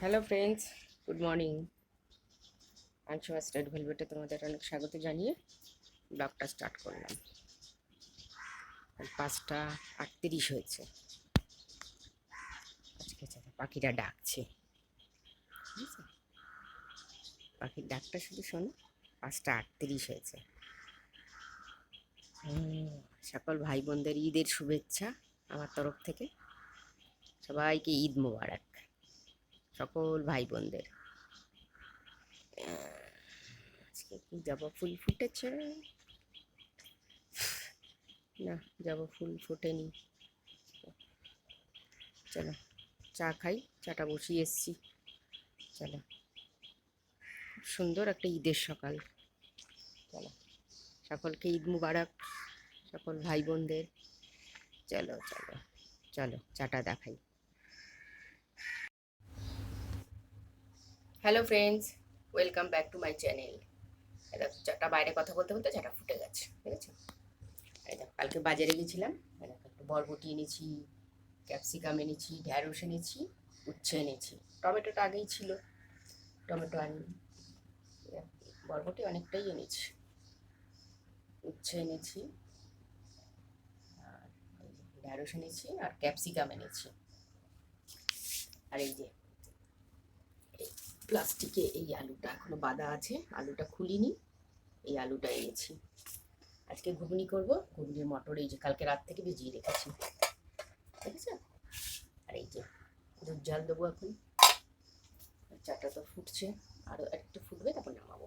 Hello friends, good morning. আনসোয়া স্টেট ভেলভেটে তোমাদের অনেক স্বাগত জানিয়ে ব্লগটা স্টার্ট করলাম। 5:38 হয়েছে। আজকে পাখিরা ডাকছে, বুঝেছো? পাখির ডাকটা শুধু শোনো। 5:38 হয়েছে। সকল ভাই বোনদের ঈদের শুভেচ্ছা আমার তরফ থেকে। সবাইকে ঈদ মোবারক, সকল ভাই বোনদের। আজকে কি জবা ফুল ফুটেছে? না, জবা ফুল ফোটেনি। চলো চা খাই, চাটা বসিয়ে এসছি। চলো, সুন্দর একটা ঈদের সকাল। চলো, সকলকে ঈদ মুবারক, সকল ভাই বোনদের। চলো চলো চলো, চাটা দেখাই। Hello friends, welcome back to my channel. দেখো চাটা বাইরে কথা বলতে বলতে চাটা ফুটে গেছে, ঠিক আছে? এই দেখো, কালকে বাজারে গেছিলাম। এই দেখো, একটু বরবটি এনেছি, ক্যাপসিকাম এনেছি, ঢ্যাঁড়স এনেছি, উচ্ছে এনেছি। টমেটোটা আগেই ছিল, টমেটো আনি। বরবটি অনেকটাই এনেছি, উচ্ছে এনেছি, আর ঢ্যাঁড়স এনেছি, আর ক্যাপসিকাম এনেছি। আর এই যে এই প্লাস্টিকে এই আলুটা এখনো বাঁধা আছে, আলুটা খুলিনি। এই আলুটা এনেছি। আজকে ঘুগনি করব। ঘুগনির মটর এই যে কালকে রাত থেকে ভিজিয়ে রেখেছি, ঠিক আছে? আর এই যে দুধ জাল দেবো এখন। চাটা তো ফুটছে, আরও একটু ফুটবে, তারপর নামাবো।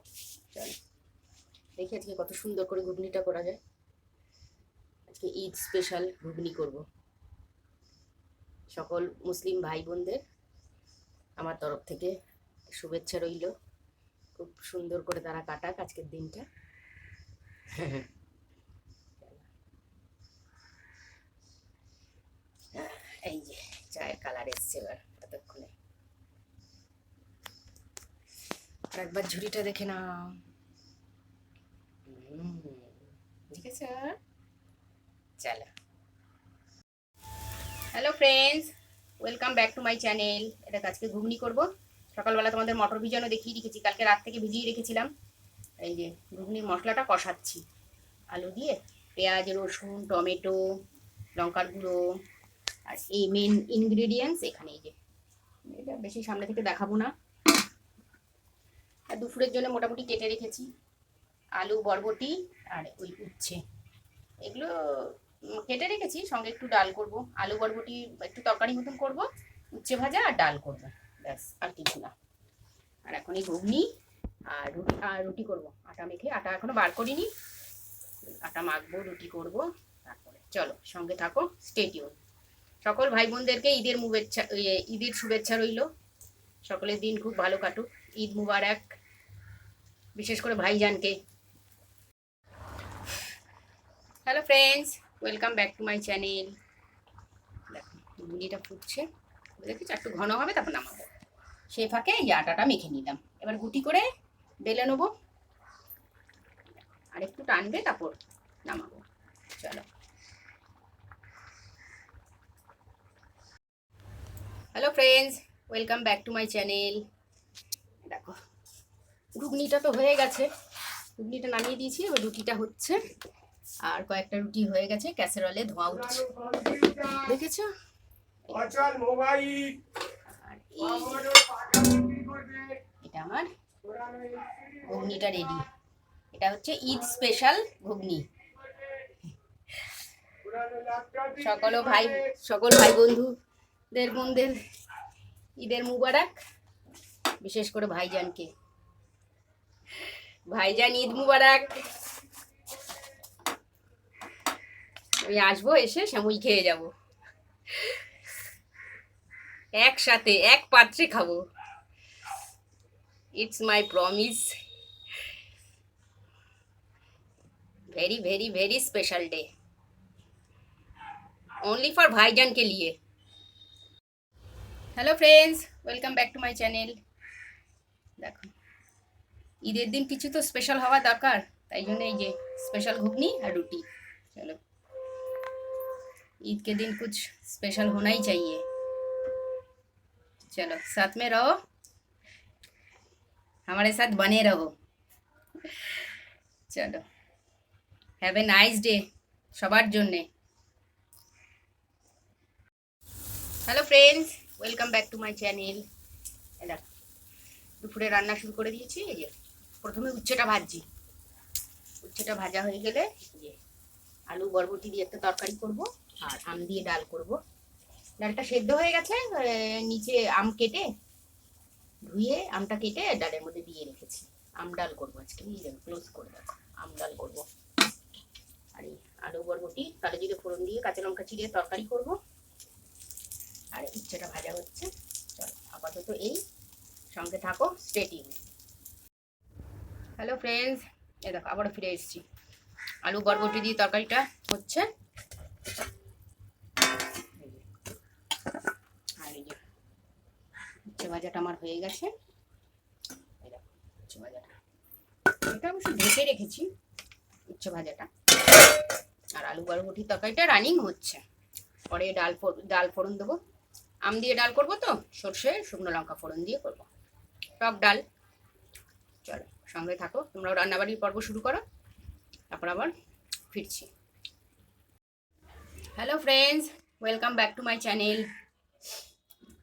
চল দেখি আজকে কত সুন্দর করে ঘুগনিটা করা যায়। আজকে ঈদ স্পেশাল ঘুগনি করব। সকল মুসলিম ভাই বোনদের আমার তরফ থেকে শুভেচ্ছা রইল। খুব সুন্দর করে তারা কাটাক আজকের দিনটা। এই যে চায়ের কালার এসছে এবার এতক্ষণে। আর একবার ঝুড়িটা দেখে নাও। ঠিক আছে, চলো। Hello friends, welcome back to my channel. এটা আজকে ঘুগনি করব। সকালবেলা তোমাদের মটর ভিজানো দেখিয়ে রেখেছি, কালকে রাত থেকে ভিজিয়ে রেখেছিলাম। এই যে ঘুগনির মশলাটা কষাচ্ছি আলু দিয়ে, পেঁয়াজ, রসুন, টমেটো, লঙ্কার গুঁড়ো, আর এই মেন ইনগ্রেডিয়েন্টস এখানে। এই যে এটা বেশি সামনে থেকে দেখাবো না। আর দুপুরের জন্য মোটামুটি কেটে রেখেছি আলু, বরবটি আর ওই উচ্ছে, এগুলো কেটে রেখেছি। সঙ্গে একটু ডাল করব, আলু বরবটি একটু তরকারি মতন করব, উচ্ছে ভাজা আর ডাল করব, ব্যাস, আর কিছু না। আর এখন এই ঘুগনি আর রুটি করব। আটা মেখে, আটা এখনো বার করিনি, আটা মাখবো, রুটি করব। তারপরে চলো সঙ্গে থাকো, স্টে টিউন। সকল ভাই বোনদেরকে ঈদের শুভেচ্ছা রইল। সকলের দিন খুব ভালো কাটুক, ঈদ মুবারক, বিশেষ করে ভাইজানকে। Hello friends, welcome back to my channel. দেখো ঘুগনিটা ফুটছে, দেখেছি একটু ঘন হবে, তারপর নামাবো। সে ফাঁকে এই আটাটা মেখে নিলাম, এবার গুটি করে বেলে নেবো। আর একটু টানবে, তারপর নামাবো। চলো। Hello friends, welcome back to my channel. দেখো ঘুগনিটা তো হয়ে গেছে, ঘুগনিটা নামিয়ে দিয়েছি, এবার রুটিটা হচ্ছে। আর কয়েকটা রুটি হয়ে গেছে, ক্যাসেরলে ধোঁয়া উঠছে, দেখেছো? আর এটা আমার ঘুগনিটা রেডি। এটা হচ্ছে ঈদ স্পেশাল ঘুগনি। সকল ভাই বোনদের ঈদের মুবারক, বিশেষ করে ভাইজানকে। ভাইজান ঈদ মুবারক। আমি আসবো, এসে সেমুই খেয়ে যাব, একসাথে এক পাত্রে খাবো। It's my promise. Very very very special day, only for भाईजान के लिए। Hello friends, welcome back to my channel. देखो ঈদের দিন কিছু তো স্পেশাল হওয়া দরকার, তাই জন্য এই যে স্পেশাল ঘুগনি আর রুটি। चलो, ईद के दिन कुछ स्पेशल होना ही चाहिए। चलो साथ में रहो, हमारे साथ बने रहो। चलो হ্যাভ এ নাইস ডে সবার জন্যে। Hello friends, welcome back to my channel. এটা দুপুরে রান্না শুরু করে দিয়েছি। এই যে প্রথমে উচ্ছেটা ভাজছি। উচ্ছেটা ভাজা হয়ে গেলে যে আলু বরবটি দিয়ে একটা তরকারি করব আর আম দিয়ে ডাল করব। ডালটা সেদ্ধ হয়ে গেছে, নিচে আম কেটে ধুয়ে আমটা কেটে ডালের মধ্যে দিয়ে রেখেছি। আম ডাল করবো আজকে। ক্লোজ করে দেখো, আম ডাল করবো। আর এই আলু বরবটি কালো জিরে ফোড়ন দিয়ে কাঁচা লঙ্কা চিড়ে তরকারি করব। আর উচ্ছেটা ভাজা হচ্ছে। চলো আপাতত এই, সঙ্গে থাকো, স্টে টিউন। হ্যালো ফ্রেন্ডস, এ দেখো আবারও ফিরে এসেছি। আলু বরবটি দিয়ে তরকারিটা হচ্ছে। আর এই যে উচ্ছে ভাজাটা আমার হয়ে গেছে। উচ্ছে ভাজাটা এটা অবশ্য ঢেকে রেখেছি, উচ্ছে ভাজাটা। আর আলু বরবটির তরকারিটা রানিং হচ্ছে। পরে ডাল ফোড়ন দেবো। আম দিয়ে ডাল করবো তো, সর্ষে শুকনো লঙ্কা ফোড়ন দিয়ে করবো, টক ডাল। চলো সঙ্গে থাকো, তোমরাও রান্নাবাড়ির পর্ব শুরু করো, তারপর আবার ফিরছি। Hello friends, welcome back to my channel.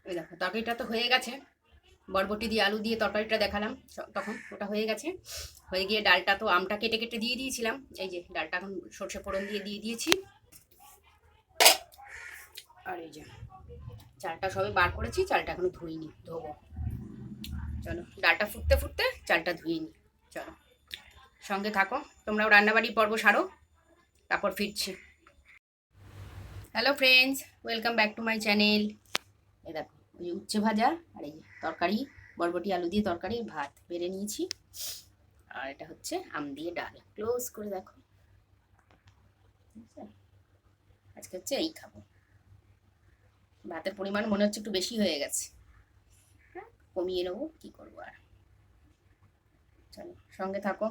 এই দেখো তরকারিটা তো হয়ে গেছে। বরবটি দিয়ে আলু দিয়ে তরকারিটা দেখালাম তখন, ওটা হয়ে গেছে। হয়ে গিয়ে ডালটা তো আমটা কেটে কেটে দিয়ে দিয়েছিলাম। এই যে ডালটা এখন সর্ষে ফোড়ন দিয়ে দিয়েছি। আর এই যে চালটা সবে বার করেছি, চালটা এখনো ধুইনি, ধোবো। চলো ডালটা ফুটতে ফুটতে চালটা ধুয়ে নি। চলো সঙ্গে থাকো, তোমরাও রান্নাবাড়ির পর্ব সারো, তারপর ফিরছি। Hello friends, welcome back to my channel. এই দেখো ওই উচ্ছে ভাজা আর এই তরকারি, বরবটি আলু দিয়ে তরকারি, ভাত বেড়ে নিয়েছি। আর এটা হচ্ছে আম দিয়ে ডাল। ক্লোজ করে দেখো, আজকে হচ্ছে এই খাবো। ভাতের পরিমাণ মনে হচ্ছে একটু বেশি হয়ে গেছে, কমিয়ে নেবো, কি করবো আর। চলো সঙ্গে থাকো,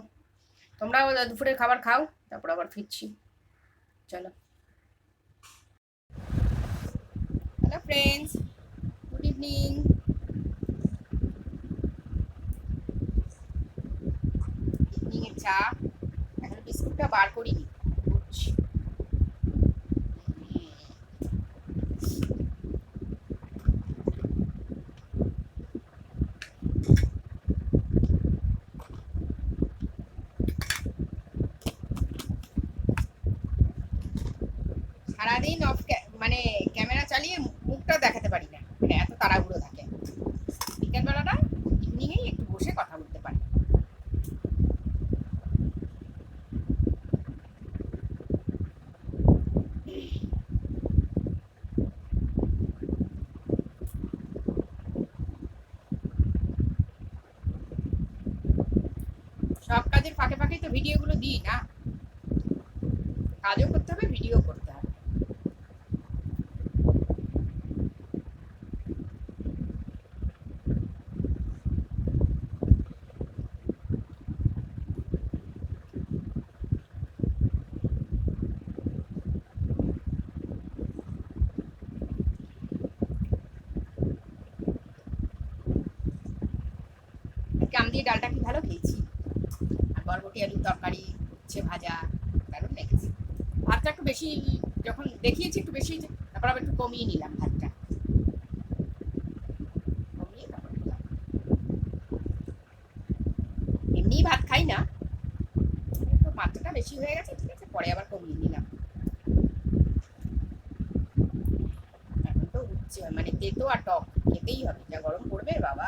তোমরাও দুপুরের খাবার খাও, তারপর আবার ফিরছি। চলো। Hello friends, good evening. ইভিনিংয়ের চা, এখন বিস্কুটটা বার করিনি, করছি। সারাদিন মানে ক্যামেরা চালিয়ে মুখটা দেখাতে পারি না, মানে এত তাড়াহুড়ো থাকে। বিকেলবেলাটা ইভিনিংয়েই একটু বসে কথা বলতে পারি। সব কাজের ফাঁকে ফাঁকে তো ভিডিওগুলো দিই না, কাজও করতে হবে, ভিডিও করতে হবে। আম দিয়ে ডালটা কি ভালো খেয়েছি, আর বরবটি আলুর তরকারি, উচ্ছে ভাজা, দারুণ লেগেছে। ভাতটা একটু বেশি, যখন দেখিয়েছি একটু বেশি, তারপর আবার একটু কমিয়ে নিলাম ভাতটা, কমিয়ে তারপর দিলাম। এমনিই ভাত খাই না, একটু মাত্রাটা বেশি হয়ে গেছে, ঠিক আছে, পরে আবার কমিয়ে নিলাম। এখন তো উচ্ছে মানে তেতো আর টক খেতেই হবে, যা গরম পড়বে বাবা।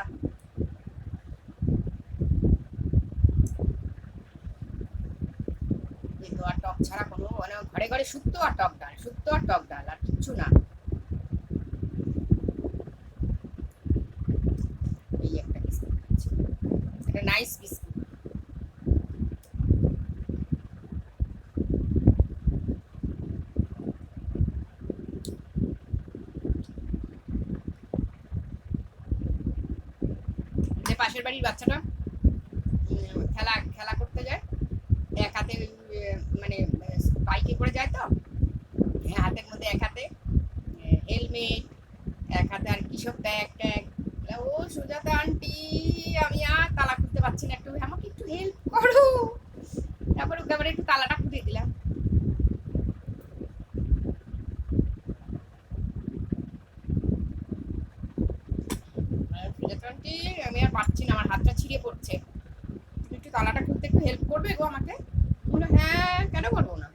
তেতো আর টক ছাড়া কোনো, মানে ঘরে ঘরে শুক্তো আর টক ডাল, শুক্তো আর টক ডাল, আর কিচ্ছু না। এই একটা বিস্কুট খাচ্ছি, একটা নাইস বিস্কুট। যে পাশের বাড়ির বাচ্চাটা খেলা খেলা করতে যায়, এক হাতে মানে বাইকে করে যায় তো, হাতের মধ্যে এক হাতে হেলমেট, এক হাতে আর কৃষক ব্যাগ ট্যাগ, সুজাতা আন্টি, আমি আর তালা খুলতে পারছি না, একটু আমাকে একটু হেল্প করো। তারপরে ওকে আবার একটু তালাটা খুলে দিলাম। সুজাতা আন্টি, আমি আর পারছি না, আমার হাতটা ছিঁড়ে পড়ছে, তুমি একটু তালাটা খুলতে একটু হেল্প করবে গো আমাকে? বললো হ্যাঁ, কেন করবো না।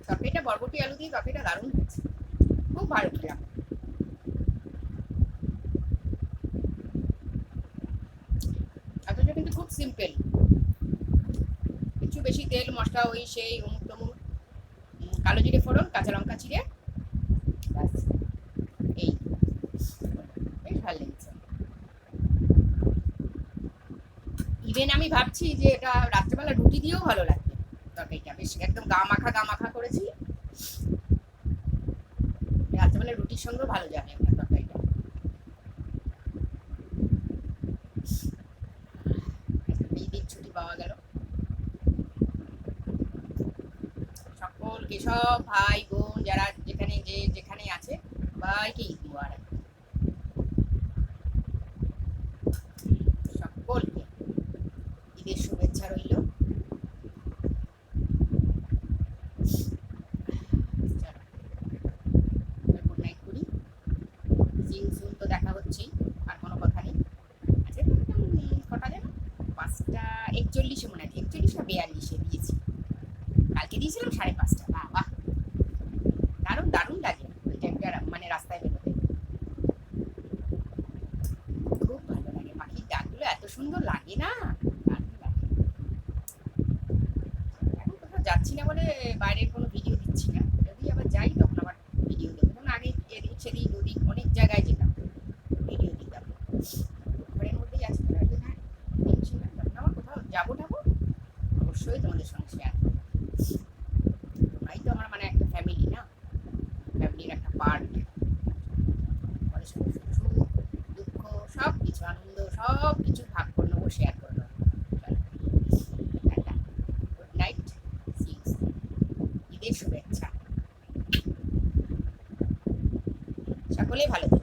তরকারিটা বরবটি আলু দিয়ে তরকারিটা দারুণ হয়েছে, খুব ভালো খেলাম। অথচ কিন্তু খুব সিম্পল, কিছু বেশি তেল মশলা ওই সেই অমুক তমুক, কালো জিরে ফোড়ন, কাঁচা লঙ্কা চিড়ে, ব্যাস এই, বেশ ভালো লেগেছে। ইভেন আমি ভাবছি যে এটা রাত্রেবেলা রুটি দিয়েও ভালো লাগবে, তরকারিটা বেশ একদম গা মাখা করেছি, রাত্রেবেলা রুটির সঙ্গেও ভালো যাবে একটা তরকারিটা। ঈদের ছুটি পাওয়া গেল, সকলকে সব ভাই বোন যারা যেখানে যে যেখানে আছে সবাইকে ঈদ মুবারক, সকলকে ঈদের শুভেচ্ছা রইল। গুড নাইট করি, সিং সুন, তো দেখা হচ্ছেই, আর কোনো কথা নেই। আচ্ছা কটা যেন 5টা 41 মনে হয়, 41 না 42 দিয়েছি, কালকে দিয়েছিলাম 5:30। বাহ, দারুণ দারুণ লাগে ওই টাইমটা, মানে রাস্তায় বেরোতে খুব ভালো লাগে, পাখির ডাকগুলো এত সুন্দর লাগে না, দারুণ লাগে। এখন কোথাও যাচ্ছি না বলে বাইরের কোনো ভিডিও দিচ্ছি না, যদি আবার যাই তখন আবার ভিডিও দেবো, যেমন আগে এদিক সেদিক ওদিক অনেক জায়গায় যেতাম, ভিডিও দিতাম। ঘরের মধ্যেই আছি, হ্যাঁ টেনশন না, যখন আবার কোথাও যাবো অবশ্যই তোমাদের সঙ্গে শেয়ার করবো। তোমরাই তো আমার মানে একটা ফ্যামিলি না, ফ্যামিলির একটা পার্ট, তোমাদের সঙ্গে সুখ দুঃখ সব কিছু, আনন্দ সব কিছু ভাগ করে নেবো, শেয়ার করে নেবো। Good night, see you soon, ঈদের শুভেচ্ছা, সকলেই ভালো থাকবে।